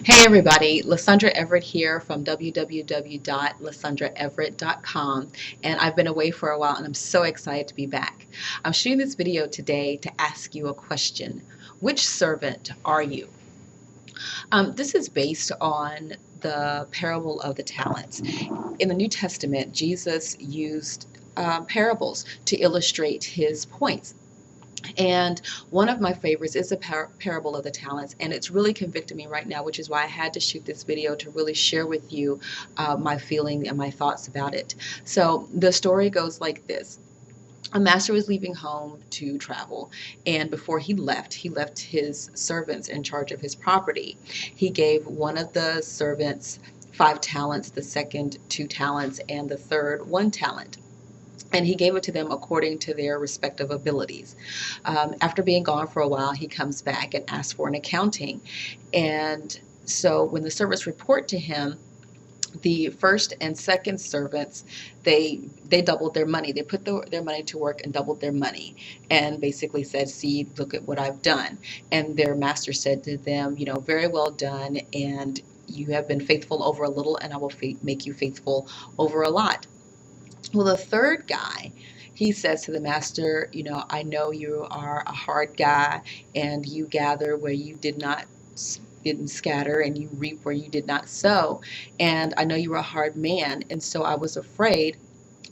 Hey everybody, LuSundra Everett here from www.lusundraeverett.com, and I've been away for a while and I'm so excited to be back. I'm shooting this video today to ask you a question. Which servant are you? This is based on the parable of the talents. In the New Testament, Jesus used parables to illustrate his points. And one of my favorites is the parable of the talents, and it's really convicted me right now, which is why I had to shoot this video to really share with you my feeling and my thoughts about it. So the story goes like this. A master was leaving home to travel, and before he left his servants in charge of his property. He gave one of the servants 5 talents, the second 2 talents, and the third 1 talent. And he gave it to them according to their respective abilities. After being gone for a while, he comes back and asks for an accounting. And so when the servants report to him, the first and second servants, they doubled their money. They put their money to work and doubled their money, and basically said, see, look at what I've done. And their master said to them, very well done, and you have been faithful over a little, and I will make you faithful over a lot. Well, the third guy, he says to the master, I know you are a hard guy, and you gather where you didn't scatter, and you reap where you did not sow. And I know you were a hard man, and so I was afraid,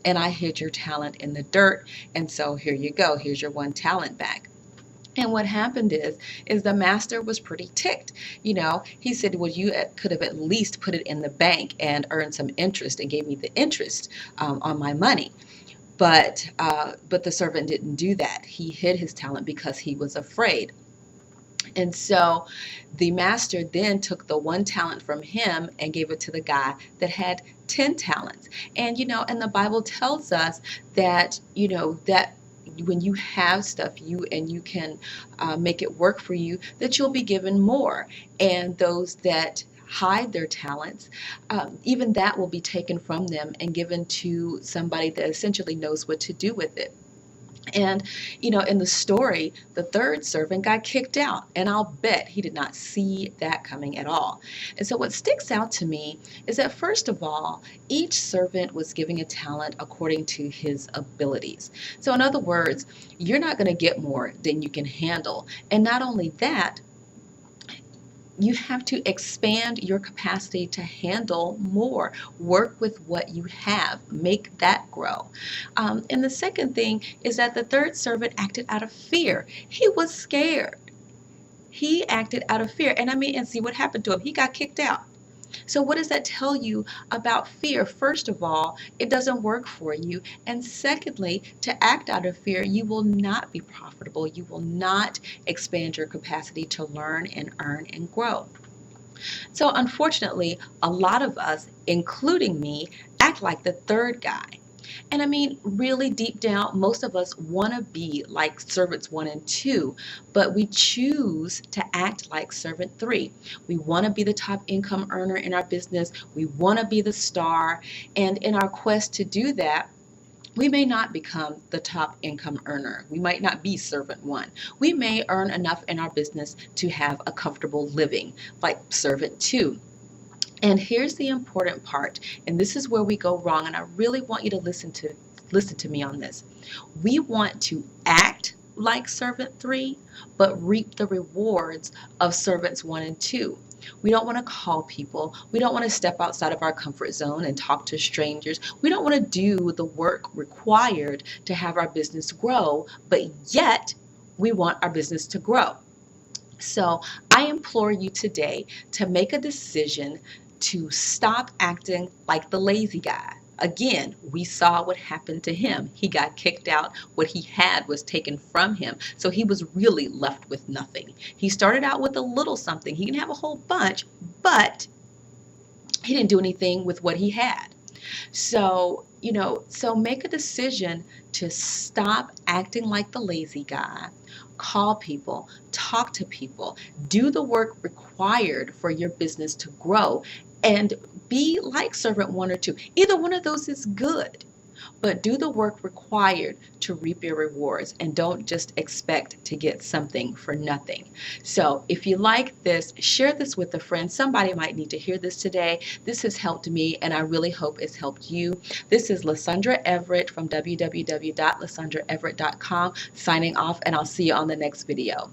and I hid your talent in the dirt. And so here you go. Here's your 1 talent back. And what happened is the master was pretty ticked. He said, well, you could have at least put it in the bank and earned some interest and gave me the interest on my money. But the servant didn't do that. He hid his talent because he was afraid. And so the master then took the 1 talent from him and gave it to the guy that had 10 talents. And, and the Bible tells us that, that when you have stuff, you can make it work for you, that you'll be given more. And those that hide their talents, even that will be taken from them and given to somebody that essentially knows what to do with it. And, in the story, the third servant got kicked out, and I'll bet he did not see that coming at all. And so what sticks out to me is that, first of all, each servant was giving a talent according to his abilities. So in other words, you're not going to get more than you can handle. And not only that, you have to expand your capacity to handle more. Work with what you have. Make that grow. And the second thing is that the third servant acted out of fear. He was scared. He acted out of fear. And see what happened to him. He got kicked out. So what does that tell you about fear? First of all, it doesn't work for you. And secondly, to act out of fear, you will not be profitable. You will not expand your capacity to learn and earn and grow. So unfortunately, a lot of us, including me, act like the third guy. And really deep down, most of us want to be like servants 1 and 2, but we choose to act like servant 3. We want to be the top income earner in our business. We want to be the star. And in our quest to do that, we may not become the top income earner. We might not be servant 1. We may earn enough in our business to have a comfortable living, like servant 2. And here's the important part, and this is where we go wrong, and I really want you to listen to me on this. We want to act like servant 3, but reap the rewards of servants 1 and 2. We don't want to call people. We don't want to step outside of our comfort zone and talk to strangers. We don't want to do the work required to have our business grow, but yet we want our business to grow. So I implore you today to make a decision to stop acting like the lazy guy. Again, we saw what happened to him. He got kicked out. What he had was taken from him. So he was really left with nothing. He started out with a little something. He can have a whole bunch, but he didn't do anything with what he had. So, so make a decision to stop acting like the lazy guy. Call people, talk to people, do the work required for your business to grow, and be like servant 1 or 2. Either one of those is good. but do the work required to reap your rewards and don't just expect to get something for nothing. So if you like this, share this with a friend. Somebody might need to hear this today. This has helped me, and I really hope it's helped you. This is LuSundra Everett from www.lusundraeverett.com signing off, and I'll see you on the next video.